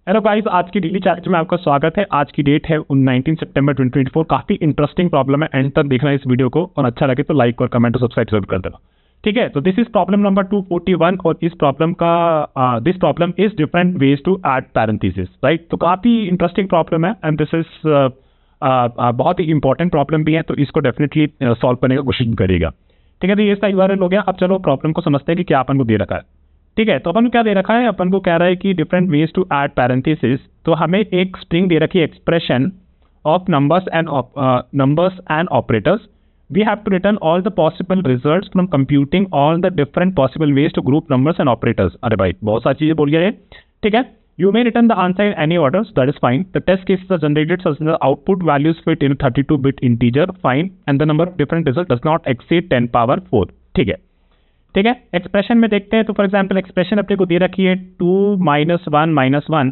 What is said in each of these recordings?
Hello guys, आज की daily challenge में आपका स्वागत है। आज की डेट है 19 सितंबर 2024। काफी इंटरेस्टिंग प्रॉब्लम है, एंड तक देखना इस वीडियो को, और अच्छा लगे तो लाइक और कमेंट और सब्सक्राइब जरूर कर देना। ठीक है, तो दिस इज प्रॉब्लम नंबर 241 और इस प्रॉब्लम का this problem is different ways to add parenthesis, right. तो काफी इंटरेस्टिंग प्रॉब्लम है एंड दिस इज बहुत ही इंपॉर्टेंट प्रॉब्लम भी है, तो इसको डेफिनेटली सॉल्व करने का कोशिश करेगा। ठीक है, तो ये इसका यूआरएल हो गया। अब चलो प्रॉब्लम को समझते हैं कि क्या अपन को दे रखा है। ठीक है, तो अपन को क्या दे रखा है, अपन को कह रहा है कि different ways to add parenthesis. तो हमें एक स्ट्रिंग दे रखी है, expression of numbers and operators. We have to return all the possible results from computing all the different possible ways to group numbers and operators. अरे भाई, बहुत सारी चीजें बोल गया है। ठीक है, you may return the answer in any orders, that is fine. The test cases are generated such that the output values fit in a 32-bit integer, fine, and the number of different results does not exceed 10 power 4. ठीक है, ठीक है। Expression में देखते हैं, तो for example expression अपने को दे रखी है 2 - 1 - 1।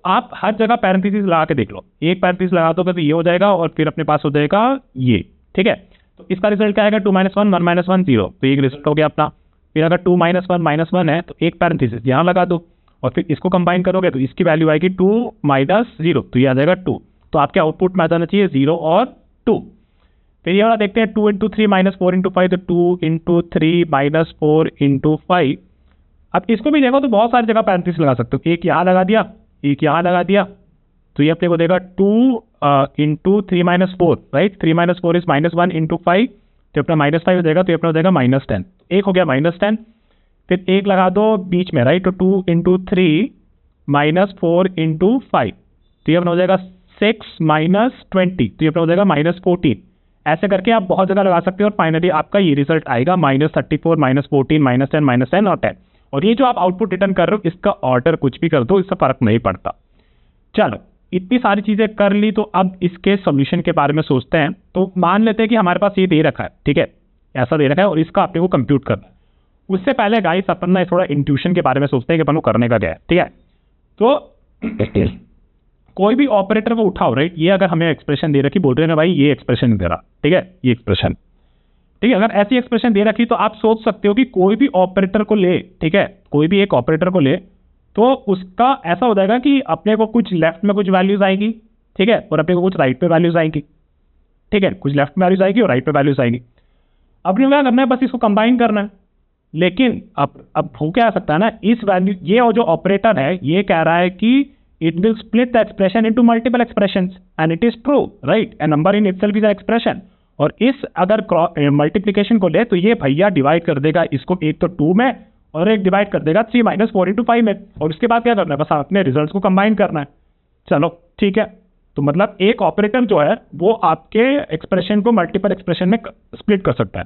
आप हर जगह पैरेंथेसिस लगा के देख लो। एक पैरेंथेसिस लगा दोगे तो ये हो जाएगा, और फिर अपने पास हो जाएगा ये। ठीक है, तो इसका रिजल्ट क्या आएगा, 2 - 1 1 - 1 0। तो एक रिजल्ट हो गया अपना। फिर अगर 2 - 1 - 1 है तो एक पैरेंथेसिस यहाँ लगा दो, और फिर इसको कंबाइन करोगे तो इसकी वैल्यू आएगी 2 - 0, तो ये आ जाएगा 2। तो आपके आउटपुट में आ जाना चाहिए 0 और 2। फिर ये वाला देखते हैं, 2 × 3 - 4 × 5, तो 2 × 3 - 4 × 5। अब इसको भी देखो तो बहुत सारी जगह पैरेंथेसिस लगा सकते हो। एक यहाँ लगा दिया, एक यहाँ लगा दिया, तो ये अपने को देगा 2 × 3 - 4, राइट। 3 - 4 इज -1 × 5, तो अपना -5 हो जाएगा, तो ये अपना हो जाएगा -10। एक हो गया -10। फिर एक लगा दो बीच में, राइट, तो 2 × 3 - 4 × 5, तो ये अपना हो जाएगा 6 - 20, तो ये अपना हो जाएगा -14। ऐसे करके आप बहुत जगह लगा सकते हो, और फाइनली आपका ये रिजल्ट आएगा -34 - 14 -10 -10 और 10। और ये जो आप आउटपुट रिटर्न कर रहे हो, इसका ऑर्डर कुछ भी कर दो, इससे फर्क नहीं पड़ता। चलो, इतनी सारी चीजें कर ली, तो अब इसके सोल्यूशन के बारे में सोचते हैं। तो मान लेते हैं कि हमारे पास ये दे रखा है, ठीक है, ऐसा दे रखा है, और इसका आपने को कंप्यूट करना है। उससे पहले गाइस अपन ना थोड़ा इंट्यूशन के बारे में सोचते हैं कि अपन को करने का क्या है। ठीक है, तो कोई भी ऑपरेटर को उठाओ, राइट। ये अगर हमें एक्सप्रेशन दे रखी, बोल रहे हैं ना भाई ये एक्सप्रेशन दे रहा, ठीक है, ये एक्सप्रेशन, ठीक है। अगर ऐसी एक्सप्रेशन दे रखी तो आप सोच सकते हो कि कोई भी ऑपरेटर को ले, ठीक है, कोई भी एक ऑपरेटर को ले, तो उसका ऐसा हो जाएगा कि अपने को कुछ लेफ्ट में कुछ वैल्यूज आएगी, ठीक है, और अपने को कुछ राइट पे वैल्यूज आएंगी। ठीक है, कुछ लेफ्ट में वैल्यूज आएगी और राइट पे वैल्यूज आएंगी। अपने को क्या करना है, बस इसको कंबाइन करना है। लेकिन अब हो क्या सकता है ना, इस वैल्यू, ये जो ऑपरेटर है ये कह रहा है कि it will split the expression into multiple expressions, and it is true, right. A number in itself is an expression. और इस अगर मल्टीप्लिकेशन को ले तो ये भैया डिवाइड कर देगा इसको, एक तो 2 में और एक डिवाइड कर देगा 3 - 4 × 5 में। और उसके बाद क्या करना है, बस अपने रिजल्ट को कंबाइन करना है। चलो ठीक है, तो मतलब एक ऑपरेटर जो है वो आपके एक्सप्रेशन को मल्टीपल एक्सप्रेशन में स्प्लिट कर सकता है।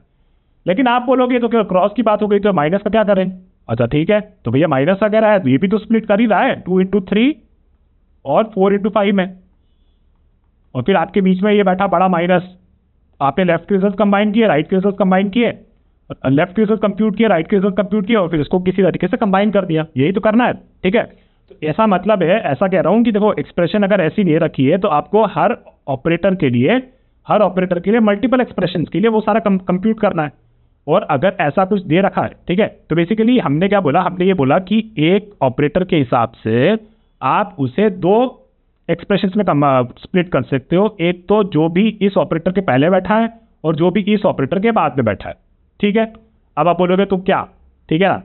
लेकिन आप बोलोगे तो क्या क्रॉस की बात हो गई, तो माइनस का क्या करें। अच्छा ठीक है, तो भैया माइनस अगर है तो ये भी तो स्प्लिट कर ही रहा है, 2 × 3 और 4 × 5 में। और फिर आपके बीच में ये बैठा बड़ा माइनस। आपने लेफ्ट के रिजल्ट कंबाइन किए, राइट के रिजल्ट कंबाइन किए, लेफ्ट के रिजल्ट कंप्यूट किए, राइट के रिजल्ट कंप्यूट किए, और फिर इसको किसी तरीके से कंबाइन कर दिया। यही तो करना है, ठीक है। तो ऐसा मतलब है, ऐसा कह रहा हूं कि देखो एक्सप्रेशन अगर ऐसी नहीं रखी है तो आपको हर ऑपरेटर के लिए मल्टीपल एक्सप्रेशन के लिए वो सारा कंप्यूट करना है। और अगर ऐसा कुछ दे रखा है, ठीक है, तो बेसिकली हमने क्या बोला, हमने ये बोला कि एक ऑपरेटर के हिसाब से आप उसे 2 एक्सप्रेशंस में स्प्लिट कर सकते हो। एक तो जो भी इस ऑपरेटर के पहले बैठा है, और जो भी इस ऑपरेटर के बाद में बैठा है। ठीक है, अब आप बोलोगे तो क्या, ठीक है ना।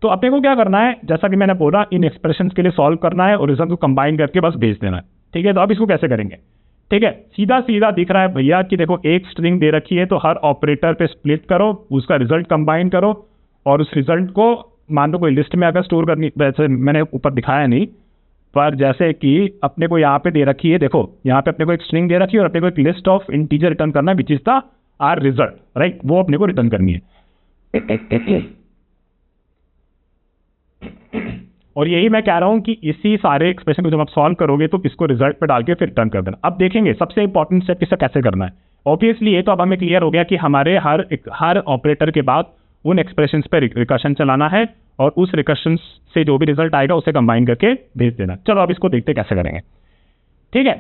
तो अपने को क्या करना है, जैसा कि मैंने बोला, इन एक्सप्रेशंस के लिए सॉल्व करना है और रिजल्ट को कंबाइन करके बस भेज देना है। ठीक है, तो अब इसको कैसे करेंगे। ठीक है, सीधा सीधा दिख रहा है भैया कि देखो एक स्ट्रिंग दे रखी है, तो हर ऑपरेटर पे स्प्लिट करो, उसका रिजल्ट कंबाइन करो, और उस रिजल्ट को मान लो कोई लिस्ट में अगर स्टोर करनी, वैसे मैंने ऊपर दिखाया नहीं, पर जैसे कि अपने को यहाँ पे दे रखी है, देखो यहाँ पे अपने को एक स्ट्रिंग दे रखी है और अपने को एक लिस्ट ऑफ इंटीजर रिटर्न करना है, which is the our result, right, वो अपने को रिटर्न करनी है। और यही मैं कह रहा हूं कि इसी सारे एक्सप्रेशन को जब आप सॉल्व करोगे तो इसको रिजल्ट पे डाल के फिर रिटर्न कर देना। अब देखेंगे सबसे इंपॉर्टेंट स्टेप किससे कैसे करना है। ऑब्वियसली ये तो अब हमें क्लियर हो गया कि हमारे हर ऑपरेटर के बाद उन एक्सप्रेशंस पे रिकर्शन चलाना है, और उस रिकर्शन से जो भी रिजल्ट आएगा उसे कंबाइन करके भेज देना। चलो अब इसको देखते कैसे करेंगे। ठीक है,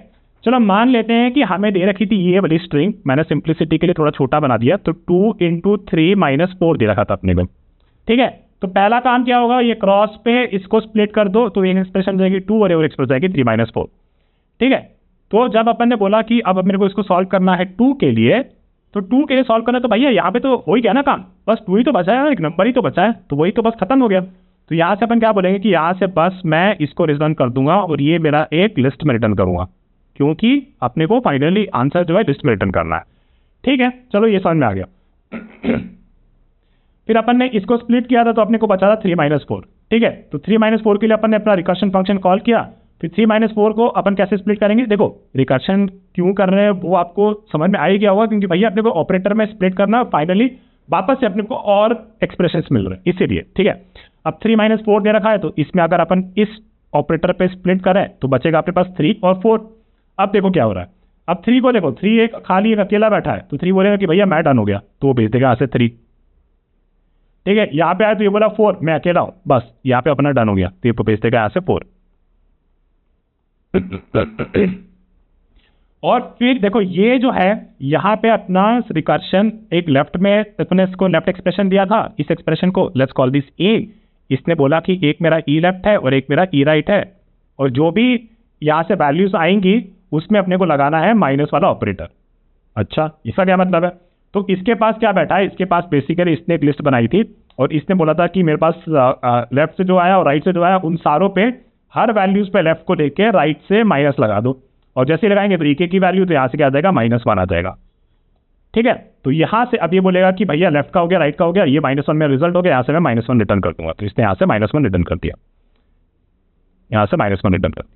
चलो मान लेते हैं कि हमें दे रखी थी ये वाली स्ट्रिंग, मैंने सिंप्लिसिटी के लिए थोड़ा छोटा बना दिया, तो 2 × 3 - 4 दे रखा था अपने को। ठीक है, तो पहला काम क्या होगा, ये क्रॉस पे इसको स्प्लिट कर दो तो एक एक्सप्रेशन जाएगी 2 और एक्सप्रेशन जाएगी 3-4। ठीक है, तो जब अपन ने बोला कि अब मेरे को इसको सॉल्व करना है 2 के लिए, तो 2 के लिए सॉल्व करना, तो भैया यहाँ पे तो हो ही गया ना काम, बस 2 ही तो बचा है, एक नंबर ही तो बचा है, तो वही तो बस खत्म हो गया। तो यहाँ से अपन क्या बोलेंगे कि यहाँ से बस मैं इसको रिटर्न कर दूंगा और ये मेरा एक लिस्ट में रिटर्न करूंगा, क्योंकि अपने को फाइनली आंसर जो है लिस्ट में रिटर्न करना है। ठीक है, चलो ये समझ में आ गया। फिर अपन ने इसको स्प्लिट किया था तो अपने को बचा था 3-4। ठीक है, तो 3-4 के लिए अपन ने अपना रिकर्शन फंक्शन कॉल किया। फिर 3-4 को अपन कैसे स्प्लिट करेंगे, देखो रिकर्शन क्यों कर रहे हैं वो आपको समझ में आ ही गया होगा, क्योंकि भैया अपने को ऑपरेटर में स्प्लिट करना, फाइनली वापस से अपने को और एक्सप्रेशंस मिल रहे हैं इसीलिए। ठीक है, अब 3-4 दे रखा है, तो इसमें अगर अपन इस ऑपरेटर पे स्प्लिट करें तो बचेगा अपने पास 3 और 4। अब देखो क्या हो रहा है, अब 3 को देखो, 3 एक खाली एक अकेला बैठा है, तो 3 बोलेगा कि भैया मैं डन हो गया, तो वो भेज देगा यहाँ से 3। ठीक है, यहाँ पे आया तो ये बोला 4, मैं अकेला हूं, बस यहाँ पे अपना डन हो गया, तो ये भेज देगा यहाँ से 4। और फिर देखो ये जो है यहाँ पे अपना रिकर्शन एक लेफ्ट में, अपने इसको लेफ्ट एक्सप्रेशन दिया था, इस एक्सप्रेशन को लेट्स कॉल दिस ए। इसने बोला कि एक मेरा ई लेफ्ट है और एक मेरा ई राइट है, और जो भी यहाँ से वैल्यूज आएंगी उसमें अपने को लगाना है माइनस वाला ऑपरेटर। अच्छा, इसका क्या मतलब है, तो इसके पास क्या बैठा है, इसके पास बेसिकली इसने एक लिस्ट बनाई थी और इसने बोला था कि मेरे पास लेफ्ट से जो आया और राइट से जो आया उन सारों पे हर वैल्यूज पे लेफ्ट को लेके राइट से माइनस लगा दो, और जैसे लगाएंगे तो एक की वैल्यू तो यहाँ से क्या आ जाएगा, -1 आ जाएगा। ठीक है, तो यहाँ से अब ये बोलेगा कि भैया लेफ्ट का हो गया, राइट का हो गया, ये -1 में रिजल्ट हो गया, यहाँ से मैं -1 रिटर्न कर दूंगा, तो इसने यहाँ से -1 रिटर्न कर दिया, यहाँ से -1 रिटर्न कर दिया।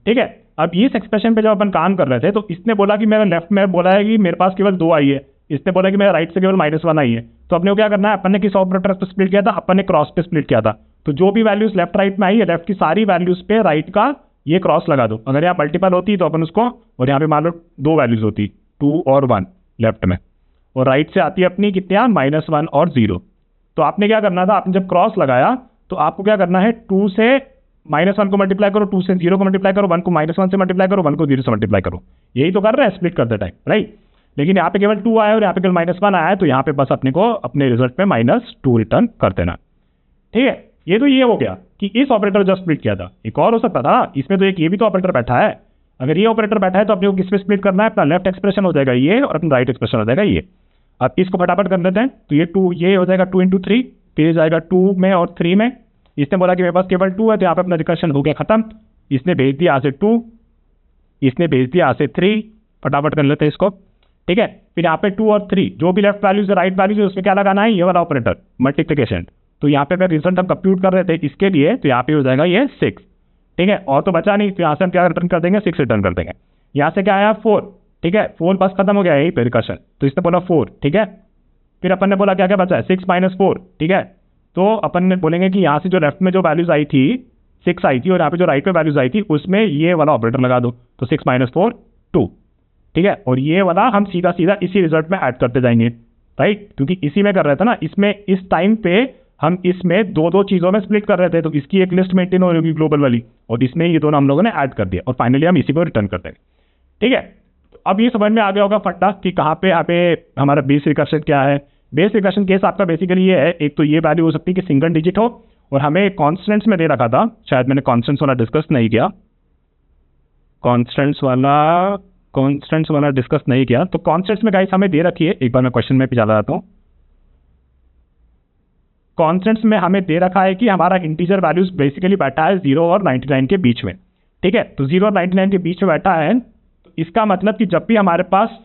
ठीक है, अब इस एक्सप्रेशन पे जब अपन काम कर रहे थे तो इसने बोला कि मेरा लेफ्ट में बोला है कि मेरे पास केवल 2 आई है, इसने बोला कि मेरा राइट से केवल -1 आई है, तो अपने को क्या करना है, अपन ने किस ऑपरेटर पे स्प्लिट किया था, अपन ने क्रॉस पे स्प्लिट किया था, तो जो भी वैल्यूज लेफ्ट राइट में आई है, लेफ्ट की सारी वैल्यूज पे राइट का ये क्रॉस लगा दो। अगर यहाँ मल्टीपल होती तो अपन उसको, और यहाँ पे मान लो 2 वैल्यूज होती 2 और 1 लेफ्ट में, और राइट से आती है अपनी कितना, -1 और 0। तो आपने क्या करना था, आपने जब क्रॉस लगाया तो आपको क्या करना है, 2 से -1 को मल्टीप्लाई करो, 2 से 0 को मल्टीप्लाई करो, 1 को -1 से मल्टीप्लाई करो, 1 को 0 से मल्टीप्लाई करो, यही तो कर रहे हैं स्प्लिट करते टाइम, राइट। लेकिन यहाँ पे केवल 2 आया और यहाँ पे केवल -1 आया है, तो यहाँ पे बस अपने को अपने रिजल्ट में -2 रिटर्न कर देना। ठीक है, ये तो ये हो गया कि इस ऑपरेटर जब स्प्लिट किया था, एक और हो सकता था इसमें, तो एक ये भी तो ऑपरेटर बैठा है, अगर ये ऑपरेटर बैठा है तो अपने को किस पे स्प्लिट करना है, अपना लेफ्ट एक्सप्रेशन हो जाएगा ये और अपना राइट एक्सप्रेशन हो जाएगा ये। अब इसको फटाफट कर देते हैं, तो ये 2 ये हो जाएगा 2 × 3, फिर जाएगा 2 में और 3 में। इसने बोला कि मेरे पास केवल 2 है, तो यहाँ पे अपना रिकर्शन हो गया खत्म, इसने भेज दिया यहाँ से 2, इसने भेज दिया यहाँ से 3, फटाफट कर लेते हैं इसको। ठीक है, फिर यहाँ पे 2 और 3 जो भी लेफ्ट वैल्यूज है राइट वैल्यूज है उसमें क्या लगाना है, ये वाला ऑपरेटर मल्टीप्लिकेशन। तो यहाँ पे अगर रिजल्ट हम कंप्यूट कर रहे थे इसके लिए, तो यहाँ पे हो जाएगा ये 6। ठीक है, और तो बचा नहीं, तो यहाँ से हम क्या रिटर्न कर देंगे, 6 रिटर्न कर देंगे। यहाँ से क्या आया 4। ठीक है, 4 बस खत्म हो गया यही पे रिकर्शन, तो इसने बोला 4। ठीक है, फिर अपन ने बोला क्या क्या बचा है, 6 - 4। ठीक है, तो अपन ने बोलेंगे कि यहाँ से जो लेफ्ट में जो वैल्यूज आई थी 6 आई थी, और यहाँ पे जो राइट में वैल्यूज आई थी उसमें ये वाला ऑपरेटर लगा दो, तो 6 - 4 2। ठीक है, और ये वाला हम सीधा सीधा इसी रिजल्ट में ऐड करते जाएंगे, राइट, क्योंकि इसी में कर रहे थे ना, इसमें इस टाइम पे हम इसमें 2-2 चीज़ों में स्प्लिट कर रहे थे, तो इसकी एक लिस्ट मेंटेन हो रही ग्लोबल वाली, और इसमें ये दोनों हम लोगों ने ऐड कर दिया, और फाइनली हम इसी को रिटर्न कर देंगे। ठीक है, अब ये समझ में आ गया होगा फट्टा कि कहाँ पे यहाँ पे हमारा बेस रिकर्शन क्या है। बेस रिकर्शन केस आपका बेसिकली ये है, एक तो ये वैल्यू हो सकती है कि सिंगल डिजिट हो, और हमें कॉन्स्टेंट्स में दे रखा था, शायद मैंने कॉन्स्टेंट्स वाला डिस्कस नहीं किया, कॉन्स्टेंट्स वाला डिस्कस नहीं किया। तो कॉन्स्टेंट्स में गाइस हमें दे रखी है, एक बार मैं क्वेश्चन में भी चला जाता हूँ। कॉन्स्टेंट्स में हमें दे रखा है कि हमारा इंटीजर वैल्यूज बेसिकली बैठा है 0 और 99 के बीच में। ठीक है, तो 0 और 99 के बीच में बैठा है, तो इसका मतलब कि जब भी हमारे पास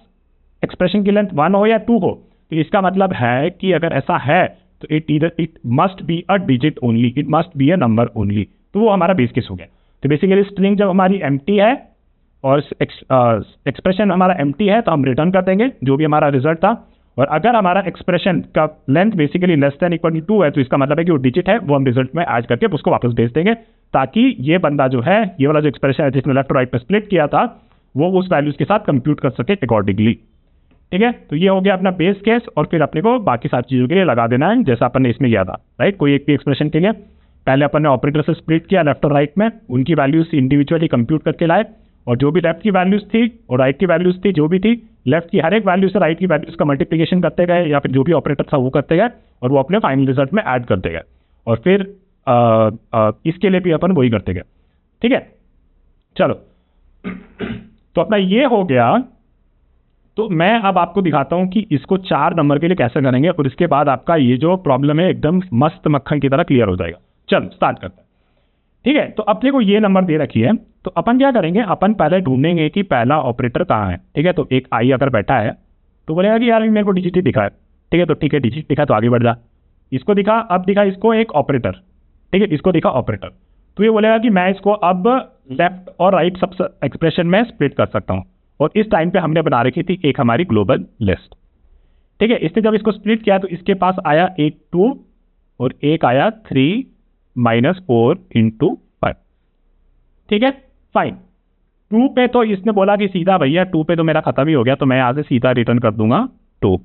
एक्सप्रेशन की लेंथ 1 हो या 2 हो, तो इसका मतलब है कि अगर ऐसा है तो it must be a digit only, it must be a number only, तो वो हमारा बेस केस हो गया। तो बेसिकली स्ट्रिंग जब हमारी एम्प्टी है और एक्सप्रेशन हमारा एम्प्टी है, तो हम रिटर्न कर देंगे जो भी हमारा रिजल्ट था। और अगर हमारा एक्सप्रेशन का length basically less than equal to 2 है, तो इसका मतलब है कि वो डिजिट है, वो हम रिजल्ट में ऐड करके उसको वापस भेज देंगे, ताकि ये बंदा जो है, ये वाला जो एक्सप्रेशन है जिसने लेफ्ट और राइट पे स्प्लिट किया था, वो उस वैल्यूज के साथ कंप्यूट कर सके अकॉर्डिंगली। ठीक है, तो ये हो गया अपना बेस केस, और फिर अपने को बाकी सारी चीज़ों के लिए लगा देना है जैसा अपन ने इसमें किया था, राइट। कोई एक भी एक्सप्रेशन के लिए पहले अपन ने ऑपरेटर से स्प्लिट किया लेफ्ट और राइट में, उनकी वैल्यूज इंडिविजुअली कंप्यूट करके लाए, और जो भी लेफ्ट की वैल्यूज थी और राइट की वैल्यूज थी, जो भी थी लेफ्ट की हर एक वैल्यू से राइट की वैल्यूज का मल्टीप्लिकेशन करते गए, या फिर जो भी ऑपरेटर था वो करते गए, और वो अपने फाइनल रिजल्ट में ऐड करते गए। और फिर इसके लिए भी अपन वही करते गए। ठीक है, चलो तो अपना ये हो गया। तो मैं अब आपको दिखाता हूं कि इसको 4 नंबर के लिए कैसे करेंगे, और इसके बाद आपका ये जो प्रॉब्लम है एकदम मस्त मक्खन की तरह क्लियर हो जाएगा। चलो स्टार्ट करते हैं। ठीक है, तो अपने को ये नंबर दे रखी है, तो अपन क्या करेंगे, अपन पहले ढूंढेंगे कि पहला ऑपरेटर कहाँ है। ठीक है, तो एक आई अगर बैठा है तो बोलेगा कि यार मेरे को डिजिट ही दिखा है। ठीक है, तो ठीक है डिजिट दिखा तो आगे बढ़ जा। इसको दिखा, अब दिखा इसको एक ऑपरेटर। ठीक है, इसको दिखा ऑपरेटर, तो ये बोलेगा कि मैं इसको अब लेफ्ट और राइट सब एक्सप्रेशन में स्प्लिट कर सकता हूँ। और इस टाइम पे हमने बना रखी थी एक हमारी ग्लोबल लिस्ट। ठीक है, इसने जब इसको स्प्लिट किया तो इसके पास आया एक 2 और एक आया 3 - 4 × 5। ठीक है, फाइन। 2 पे तो इसने बोला कि सीधा भैया 2 पे तो मेरा खत्म ही हो गया, तो मैं यहां से सीधा रिटर्न कर दूंगा 2।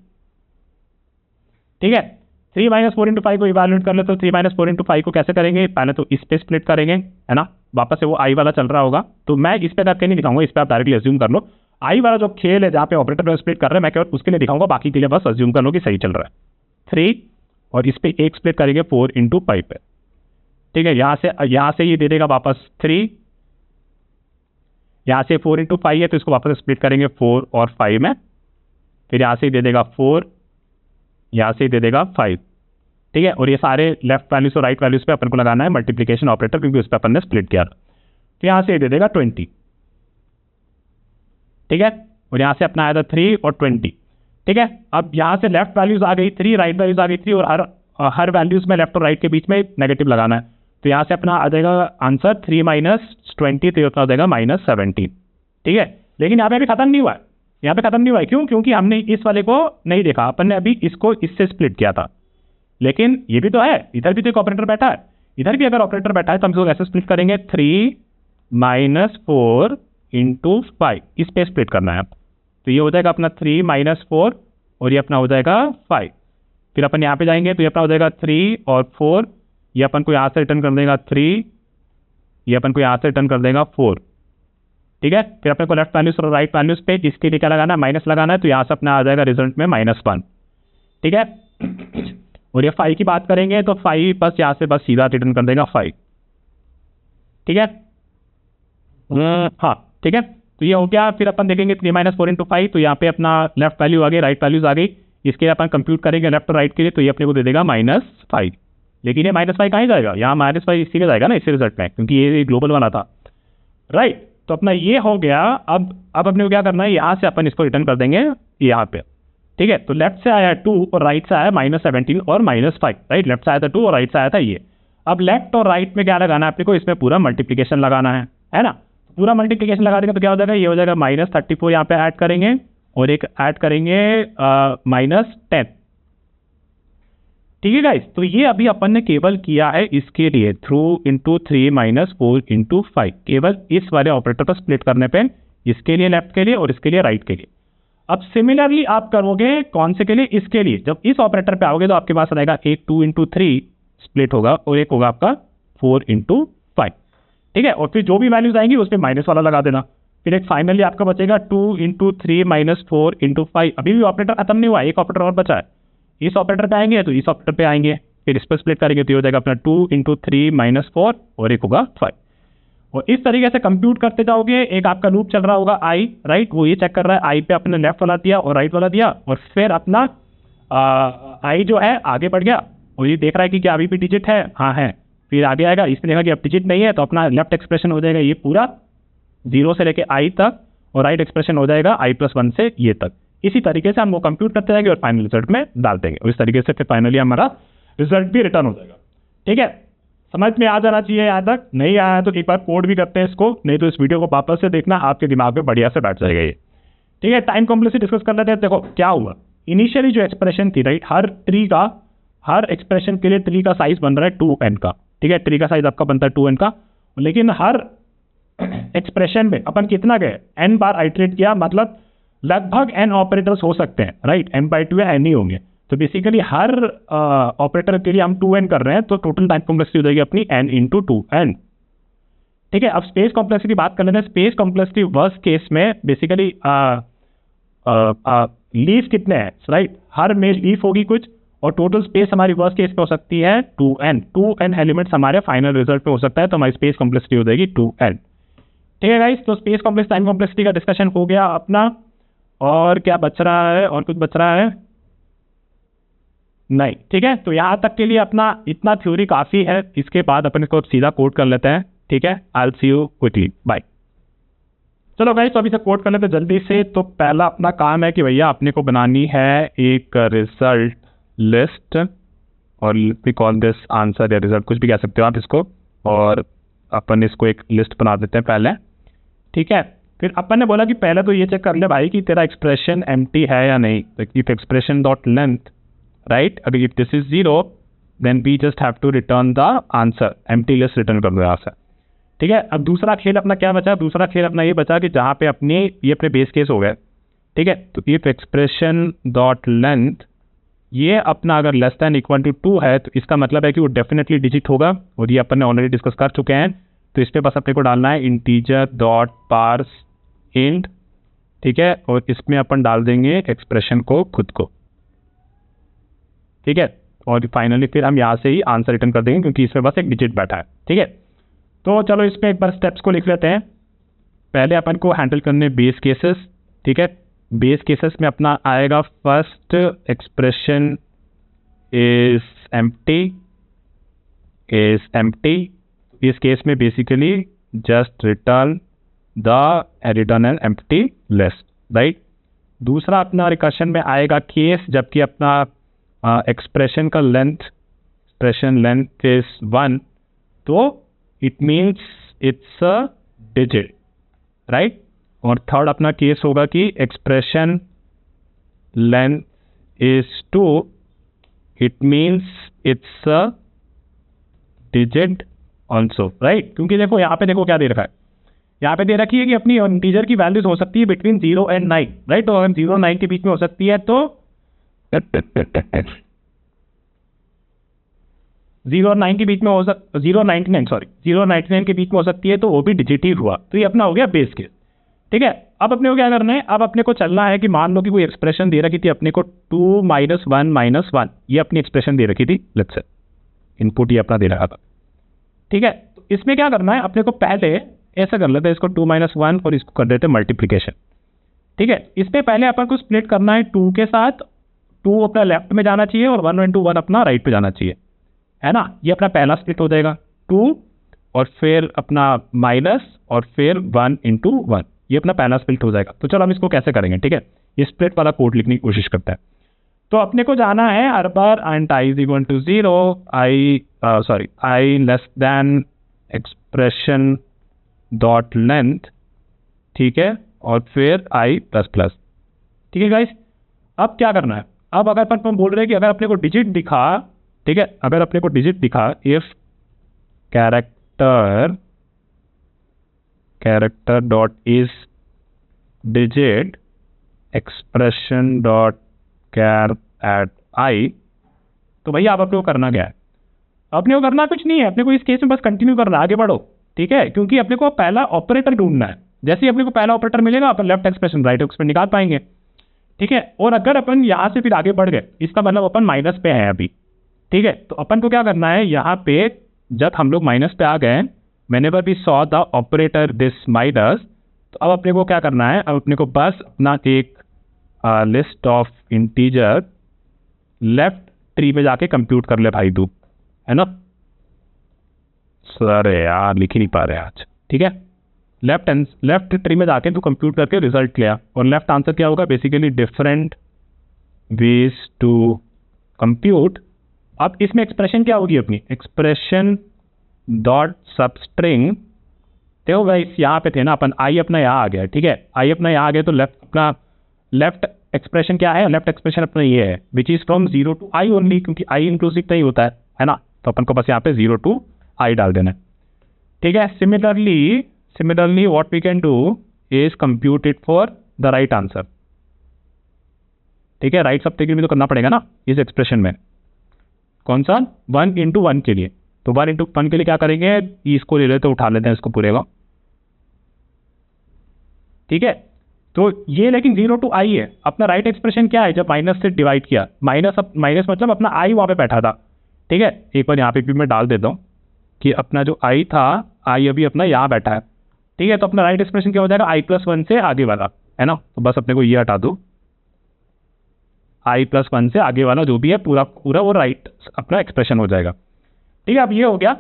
ठीक है, 3 - 4 × 5 को इवैल्यूएट कर ले, तो 3 - 4 × 5 को कैसे करेंगे, पहले तो इस पे स्प्लिट करेंगे, है ना। वापस से वो आई वाला चल रहा होगा, तो मैं इस पे करके नहीं दिखाऊंगा, इस पे आप डायरेक्टली अज्यूम कर लो। आई वाला जो खेल है जहाँ पे ऑपरेटर में स्प्लिट कर रहे हैं, मैं केवल उसके लिए दिखाऊंगा, बाकी के लिए बस अज्यूम कर लो कि सही चल रहा है। 3 और इस पे एक स्प्लिट करेंगे 4 × 5 पे। ठीक है, यहाँ से ये दे देगा वापस 3, यहाँ से 4 × 5 है तो इसको वापस स्प्लिट करेंगे 4 और 5 में, फिर यहाँ से ही दे देगा 4, यहाँ से ही दे देगा 5। ठीक है, और ये सारे लेफ्ट वैल्यूज और राइट वैल्यूज पे अपन को लगाना है मल्टीप्लिकेशन ऑपरेटर, क्योंकि उस पर अपन ने स्प्लिट किया। तो यहाँ से दे देगा 20। ठीक है, और यहाँ से अपना आया था 3 और 20। ठीक है, अब यहाँ से लेफ्ट वैल्यूज आ गई 3, राइट वैल्यूज आ गई 3, और हर वैल्यूज में लेफ्ट और राइट के बीच में नेगेटिव लगाना है। तो यहाँ से अपना आ जाएगा आंसर 3 - 20, तो उतना हो जाएगा -17। ठीक है, लेकिन यहाँ पे अभी खत्म नहीं हुआ है, यहाँ पे खत्म नहीं हुआ है। क्यों? क्योंकि हमने इस वाले को नहीं देखा, अपन ने अभी इसको इससे स्प्लिट किया था। लेकिन ये भी तो है, इधर भी तो एक ऑपरेटर बैठा है, इधर भी अगर ऑपरेटर बैठा है तो हम इसको कैसे स्प्लिट करेंगे, 3 - 4 × 5, इस पे स्प्लिट करना है। तो ये हो जाएगा अपना 3 - 4 और ये अपना हो जाएगा 5। फिर अपन यहाँ पे जाएंगे तो ये अपना हो जाएगा 3 और 4, ये अपन को यहाँ से रिटर्न कर देगा 3, ये अपन को यहाँ से रिटर्न कर देगा 4। ठीक है, फिर अपने को लेफ्ट वैल्यूज और राइट वैल्यूज पे जिसके लिए क्या लगाना है, माइनस लगाना है, तो यहाँ से अपना आ जाएगा रिजल्ट में -1। ठीक है, और ये 5 की बात करेंगे तो 5 बस यहाँ से बस सीधा रिटर्न कर देगा 5। ठीक है, हाँ ठीक है, तो ये हो गया। फिर अपन देखेंगे 3 - 4 × 5, तो यहाँ पे अपना लेफ्ट वैल्यू आ गई, राइट वैल्यूज आ गई, इसके लिए अपन कंप्यूट करेंगे लेफ्ट और राइट के लिए, तो ये अपने को दे देगा -5। लेकिन ये -5 कहाँ जाएगा, यहाँ -5 इसी में जाएगा ना, इसी रिजल्ट में, क्योंकि ये ग्लोबल वाला था। राइट, तो अपना ये हो गया। अब अपने को क्या करना है, यहाँ से अपन इसको रिटर्न कर देंगे यहाँ पे। ठीक है, तो लेफ्ट से आया 2 और राइट से आया -17 और -5। राइट, लेफ्ट से आया था 2 और राइट से आया था ये। अब लेफ्ट और राइट में क्या लगाना है अपने को, इसमें पूरा मल्टीप्लीकेशन लगाना है ना। पूरा मल्टीप्लीकेशन लगा देंगे तो क्या हो जाएगा, ये हो जाएगा -34 यहाँ पे ऐड करेंगे और एक ऐड करेंगे -10। ठीक है गाइस, तो ये अभी अपन ने केवल किया है इसके लिए थ्रू × 3 - 4 × 5, केवल इस वाले ऑपरेटर पर स्प्लिट करने पे, इसके लिए लेफ्ट के लिए और इसके लिए राइट के लिए। अब सिमिलरली आप करोगे कौन से के लिए, इसके लिए। जब इस ऑपरेटर पे आओगे तो आपके पास रहेगा एक 2 × 3 स्प्लिट होगा और एक होगा आपका 4 × 5। ठीक है, और फिर जो भी वैल्यूज आएंगी उस पर माइनस वाला लगा देना। फिर एक फाइनली आपका बचेगा 2 × 3 - 4 × 5। अभी भी ऑपरेटर खत्म नहीं हुआ, एक ऑपरेटर और बचा है। इस ऑपरेटर पे आएंगे तो इस ऑपरेटर पे आएंगे, फिर इस पर स्प्लिट करेंगे तो ये हो जाएगा अपना 2 × 3 - 4 और एक होगा 5। और इस तरीके से कंप्यूट करते जाओगे। एक आपका लूप चल रहा होगा आई, राइट, वो ये चेक कर रहा है आई पे अपने लेफ्ट वाला दिया और राइट वाला दिया, और फिर अपना आई जो है आगे बढ़ गया और ये देख रहा है कि क्या अभी भी डिजिट है, हाँ है। फिर आगे आएगा, इसने देखा कि अब डिजिट नहीं है तो अपना लेफ्ट एक्सप्रेशन हो जाएगा ये पूरा 0 से लेके आई तक, और राइट एक्सप्रेशन हो जाएगा i+1 से ये तक। इसी तरीके से हम वो कंप्यूट करते जाएंगे और फाइनल रिजल्ट में डाल देंगे, और इस तरीके से फिर फाइनली हमारा रिजल्ट भी रिटर्न हो जाएगा। ठीक है, समझ में आ जाना चाहिए। यहाँ तक नहीं आया है तो एक बार कोड भी करते हैं इसको, नहीं तो इस वीडियो को वापस से देखना, आपके दिमाग में बढ़िया से बैठ जाएगा ये। ठीक है, टाइम कॉम्प्लेक्सिटी डिस्कस कर लेते हैं। देखो क्या हुआ, इनिशियली जो एक्सप्रेशन थी, राइट, हर एक्सप्रेशन के लिए ट्री का साइज बन रहा है 2n का। ठीक है, ट्री का साइज आपका बनता है 2n का, लेकिन हर एक्सप्रेशन में अपन कितना गए, n बार आइटरेट किया, मतलब लगभग n ऑपरेटर्स हो सकते हैं, राइट, n/2 या n ही होंगे। तो बेसिकली हर ऑपरेटर के लिए हम 2n कर रहे हैं, तो टोटल टाइम कॉम्प्लेक्सिटी हो जाएगी अपनी n × 2n। ठीक है, अब स्पेस कॉम्प्लेक्सिटी बात कर लेते हैं। स्पेस कॉम्प्लेक्सिटी वर्स्ट केस में बेसिकली लीफ कितने हैं, राइट, हर में लीफ होगी कुछ, और टोटल स्पेस हमारी वर्स्ट केस पे हो सकती है 2n एलिमेंट्स हमारे फाइनल रिजल्ट पे हो सकता है, तो हमारी स्पेस कॉम्प्लेक्सिटी हो जाएगी 2n। ठीक है गाइस, तो स्पेस कॉम्प्लेक्स टाइम कॉम्प्लेक्सिटी का डिस्कशन हो गया अपना। और क्या बच रहा है, और कुछ बच रहा है नहीं? ठीक है, तो यहाँ तक के लिए अपना इतना थ्योरी काफ़ी है। इसके बाद अपन इसको सीधा कोड कर लेते हैं। ठीक है, I will see you quickly, bye. चलो गाइस, तो अभी से कोड कर लेते हैं जल्दी से। तो पहला अपना काम है कि भैया अपने को बनानी है एक रिजल्ट लिस्ट, और वी कॉल दिस आंसर या रिजल्ट, कुछ भी कह सकते हो आप इसको। और अपन इसको एक लिस्ट बना देते हैं पहले। ठीक है, फिर अपन ने बोला कि पहले तो ये चेक कर ले भाई कि तेरा एक्सप्रेशन एम्प्टी है या नहीं। If expression dot length, right, अगर if this is 0 then we just have to return the answer, empty list return कर दो यहाँ से। ठीक है, अब दूसरा खेल अपना क्या बचा? दूसरा खेल अपना ये बचा कि जहाँ पे अपने ये अपने बेस केस हो गए। ठीक है, तो इफ एक्सप्रेशन डॉट लेंथ ये अपना अगर लेस दैन इक्वल टू 2 है, तो इसका मतलब है कि वो डेफिनेटली डिजिट होगा, और ये अपन ने ऑलरेडी डिस्कस कर चुके हैं। तो इस पर बस अपने को डालना है इंटीजर डॉट पार्स इंट। ठीक है, और इसमें अपन डाल देंगे एक्सप्रेशन को खुद को। ठीक है, और फाइनली फिर हम यहाँ से ही आंसर रिटर्न कर देंगे, क्योंकि इसमें बस एक डिजिट बैठा है। ठीक है, तो चलो इसमें एक बार स्टेप्स को लिख लेते हैं। पहले अपन को हैंडल करने बेस केसेस। ठीक है, बेस केसेस में अपना आएगा फर्स्ट एक्सप्रेशन इज एम्प्टी। इस केस में basically just return an empty list, right. दूसरा अपना रिकर्शन में आएगा केस जबकि अपना एक्सप्रेशन लेंथ इज 1, तो it means it's a digit, right. और थर्ड अपना केस होगा कि expression length is 2, it means it's a digit also, right. क्योंकि देखो यहाँ पे देखो क्या दे रखा है, यहाँ पे दे रखी है कि अपनी इंटीजर की वैल्यूज हो सकती है बिटवीन 0 एंड 9, राइट। तो अगर 0 और 9 के बीच में हो सकती है तो 0 और 9 के बीच में 099 के बीच में हो सकती है, तो वो भी डिजिट ही हुआ। तो ये अपना हो गया बेस केस। ठीक है, अब अपने को क्या करना है? अब अपने को चलना है कि मान लो कि कोई एक्सप्रेशन दे रखी थी अपने को 2 - 1 - 1, ये अपनी एक्सप्रेशन दे रखी थी, लेट्स से इनपुट ये अपना दे रखा था। ठीक है, तो इसमें क्या करना है अपने को? पहले ऐसा कर लेते हैं, इसको 2 - 1 और इसको कर देते हैं मल्टीप्लीकेशन। ठीक है, इसमें पहले अपन को स्प्लिट करना है 2 के साथ। 2 अपना लेफ्ट में जाना चाहिए और 1 into 1 अपना राइट पे जाना चाहिए, है ना। ये अपना पहला स्प्लिट हो जाएगा 2, और फिर अपना माइनस, और फिर 1 into 1, ये अपना पहला स्प्लिट हो जाएगा। तो चलो हम इसको कैसे करेंगे? ठीक है, ये स्प्लिट वाला कोड लिखने की कोशिश करते हैं। तो अपने को जाना है हर बार and i is equal to 0, I less than expression dot length. ठीक है, और फिर i प्लस प्लस। ठीक है गाइस, अब क्या करना है? अब अगर अपन बोल रहे हैं कि अगर अपने को डिजिट दिखा, ठीक है, अगर अपने को डिजिट दिखा, if character dot is digit expression dot char at I, तो भैया आप अपने को करना क्या है? अपने को करना कुछ नहीं है, अपने को इस केस में बस कंटिन्यू करना, आगे बढ़ो। ठीक है, क्योंकि अपने को पहला ऑपरेटर ढूंढना है। जैसे ही अपने को पहला ऑपरेटर मिलेगा अपन लेफ्ट एक्सप्रेशन राइट एक्सप्रेशन निकाल पाएंगे। ठीक है, और अगर अपन यहाँ से फिर आगे बढ़ गए, इसका मतलब अपन माइनस पे है अभी। ठीक है, तो अपन को क्या करना है? यहाँ पे जब हम लोग माइनस पे आ गए, whenever we saw the operator this minus, तो अब अपने को क्या करना है? अब अपने को बस अपना एक list of integer left tree में जाके कंप्यूट कर ले भाई, तू, है ना। सर यार लिख ही नहीं पा रहे आज। ठीक है, लेफ्ट ट्री में जाके तू कंप्यूट करके रिजल्ट लिया, और लेफ्ट आंसर क्या होगा? Basically different ways to compute. अब इसमें एक्सप्रेशन क्या होगी अपनी? Expression dot substring. देखो भाई यहाँ पे थे ना अपन, आई अपना यहाँ आ गया। ठीक है, आई अपना यहाँ आ गया, तो लेफ्ट एक्सप्रेशन क्या है? लेफ्ट एक्सप्रेशन अपना ये है which is from 0 to i only, क्योंकि i इंक्लूसिव नहीं होता है ना। तो अपन को बस यहाँ पे 0 to i डाल देना है। ठीक है, similarly what we can do is compute it for the right answer. ठीक है, राइट सब्ट्रैक्ट भी तो करना पड़ेगा ना इस एक्सप्रेशन में। कौन सा? 1 into 1 के लिए। तो 1 into 1 के लिए क्या करेंगे? इसको ले लेते, उठा लेते हैं इसको पूरे को। ठीक है, तो ये लेकिन 0 to i है। अपना राइट एक्सप्रेशन क्या है, जब माइनस से डिवाइड किया, माइनस मतलब अपना i वहाँ पे बैठा था, ठीक है। एक बार यहाँ पे भी मैं डाल देता हूँ कि अपना जो i था, i अभी अपना यहाँ बैठा है, ठीक है। तो अपना राइट एक्सप्रेशन क्या हो जाएगा, i+1 से आगे वाला, है ना। तो बस अपने को ये हटा दो, i+1 से आगे वाला जो भी है पूरा पूरा वो राइट अपना एक्सप्रेशन हो जाएगा, ठीक है। अब ये हो गया।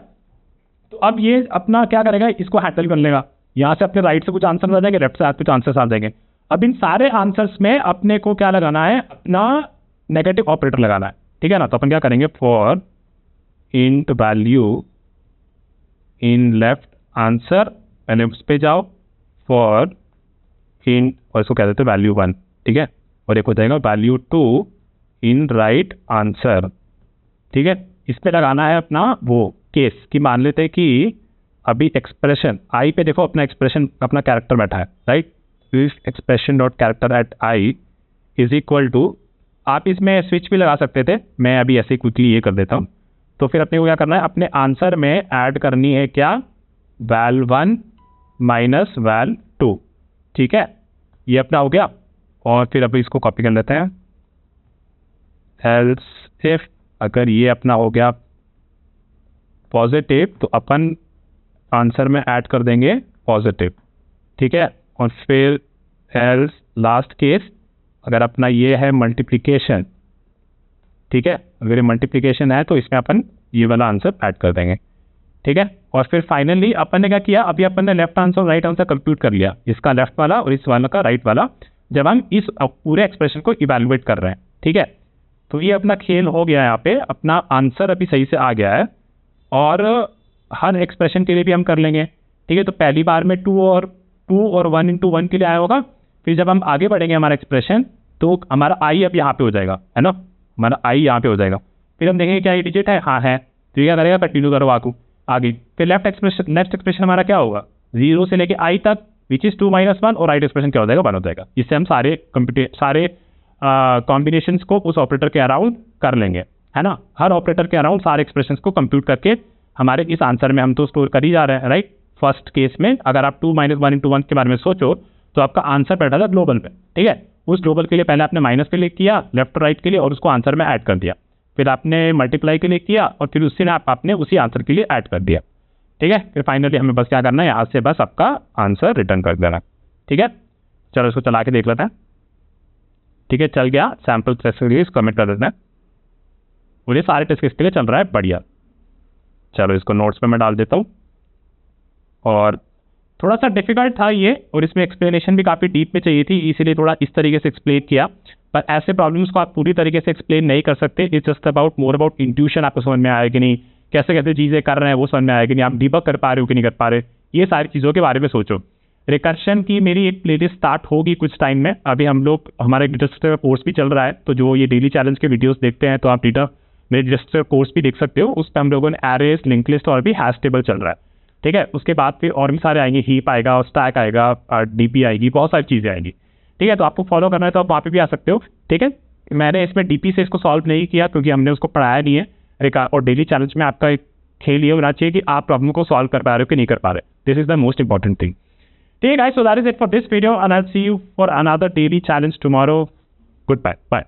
तो अब ये अपना क्या करेगा, इसको हैंडल कर लेगा। यहाँ से अपने राइट से कुछ आंसर आ जाएंगे, लेफ्ट से कुछ आंसर्स आ जाएंगे। अब इन सारे आंसर्स में अपने को क्या लगाना है, अपना नेगेटिव ऑपरेटर लगाना है, ठीक है ना। तो अपन क्या करेंगे, for int value in left answer, पहले उस पे जाओ, फॉर इंट, और इसको कह देते हैं वैल्यू 1, ठीक है। और एक हो जाएगा वैल्यू 2 इन राइट आंसर, ठीक है। इस पे लगाना है अपना वो केस कि मान लेते हैं कि अभी एक्सप्रेशन आई पे देखो, अपना एक्सप्रेशन अपना कैरेक्टर बैठा है, right. If expression dot character at i is equal to, आप इसमें स्विच भी लगा सकते थे, मैं अभी ऐसे ही क्विकली ये कर देता हूँ। तो फिर अपने को क्या करना है, अपने आंसर में ऐड करनी है क्या, val1 माइनस val2, ठीक है। ये अपना हो गया। और फिर अभी इसको कॉपी कर लेते हैं, एल्स इफ, अगर ये अपना हो गया पॉजिटिव तो अपन आंसर में ऐड कर देंगे पॉजिटिव, ठीक है। और फिर एल्स लास्ट केस, अगर अपना ये है मल्टीप्लिकेशन, ठीक है, अगर ये मल्टीप्लिकेशन है तो इसमें अपन ये वाला आंसर ऐड कर देंगे, ठीक है। और फिर फाइनली अपन ने क्या किया, अभी अपन ने लेफ्ट आंसर और राइट आंसर कंप्यूट कर लिया, इसका लेफ्ट वाला और इस वाला का राइट वाला, जब हम इस पूरे एक्सप्रेशन को इवैल्यूएट कर रहे हैं, ठीक है। तो ये अपना खेल हो गया, यहाँ पे अपना आंसर अभी सही से आ गया है। और हर एक्सप्रेशन के लिए भी हम कर लेंगे, ठीक है। तो पहली बार में 2 और 1 into 1 के लिए आया होगा। फिर जब हम आगे बढ़ेंगे हमारा एक्सप्रेशन, तो हमारा आई अब यहाँ पे हो जाएगा, है ना, हमारा आई यहाँ पे हो जाएगा। फिर हम देखेंगे क्या ये डिजिट है, हाँ है, तो क्या करेगा, कंटिन्यू करो आगे। फिर नेक्स्ट एक्सप्रेशन हमारा क्या होगा, 0 से लेके आई तक, विच इज 2 - 1, और राइट एक्सप्रेशन क्या हो जाएगा, 1 हो जाएगा। इससे हम सारे कॉम्बिनेशंस को उस ऑपरेटर के अराउंड कर लेंगे, है ना। हर ऑपरेटर के अराउंड सारे एक्सप्रेशंस को कंप्यूट करके हमारे इस आंसर में हम तो स्टोर कर ही जा रहे हैं, राइट। फर्स्ट केस में अगर आप 2 - 1 into 1 के बारे में सोचो तो आपका आंसर बैठा था ग्लोबल पे, ठीक है। उस ग्लोबल के लिए पहले आपने माइनस के लिए किया, लेफ्ट और राइट के लिए, और उसको आंसर में ऐड कर दिया। फिर आपने मल्टीप्लाई के लिए किया, और फिर उससे आपने उसी आंसर के लिए ऐड कर दिया, ठीक है। फिर फाइनली हमें बस क्या करना है, यहाँ से बस आपका आंसर रिटर्न कर देना, ठीक है। चलो इसको चला के देख लेते हैं, ठीक है। चल गया, सैम्पल टेस्ट के लिए कमेंट कर देते हैं, मुझे सारे टेस्ट केस के लिए चल रहा है, बढ़िया। चलो इसको नोट्स पे मैं डाल देता हूँ। और थोड़ा सा डिफिकल्ट था ये, और इसमें एक्सप्लेनेशन भी काफ़ी डीप में चाहिए थी, इसीलिए थोड़ा इस तरीके से एक्सप्लेन किया। पर ऐसे प्रॉब्लम्स को आप पूरी तरीके से एक्सप्लेन नहीं कर सकते, it's just about more about intuition, आपको समझ में आएगी नहीं, कैसे कैसे चीज़ें कर रहे हैं वो समझ में आएगी नहीं, आप डिबग कर पा रहे हो कि नहीं कर पा रहे, ये सारी चीज़ों के बारे में सोचो। रिकर्शन की मेरी एक प्लेलिस्ट स्टार्ट होगी कुछ टाइम में, अभी हम लोग हमारे रजिस्टर कोर्स भी चल रहा है, तो जो ये डेली चैलेंज के वीडियोस देखते हैं तो आप मेरे रजिस्टर कोर्स भी देख सकते हो, उस पर हम लोगों ने एरेज, लिंक लिस्ट और भी हैश टेबल चल रहा है, ठीक है। उसके बाद फिर और भी सारे आएंगे, हीप आएगा, और स्टैक आएगा, डीपी आएगी, बहुत सारी चीज़ें आएंगी, ठीक है। तो आपको फॉलो करना है तो आप वहाँ पे भी आ सकते हो, ठीक है। मैंने इसमें डीपी से इसको सॉल्व नहीं किया क्योंकि हमने उसको पढ़ाया नहीं है, और डेली चैलेंज में आपका एक खेल ये होना चाहिए कि आप प्रॉब्लम को सॉल्व कर पा रहे हो कि नहीं कर पा रहे, this is the most important thing, ठीक है guys. So that is it for this video, and I will see you for another daily challenge tomorrow. Good bye.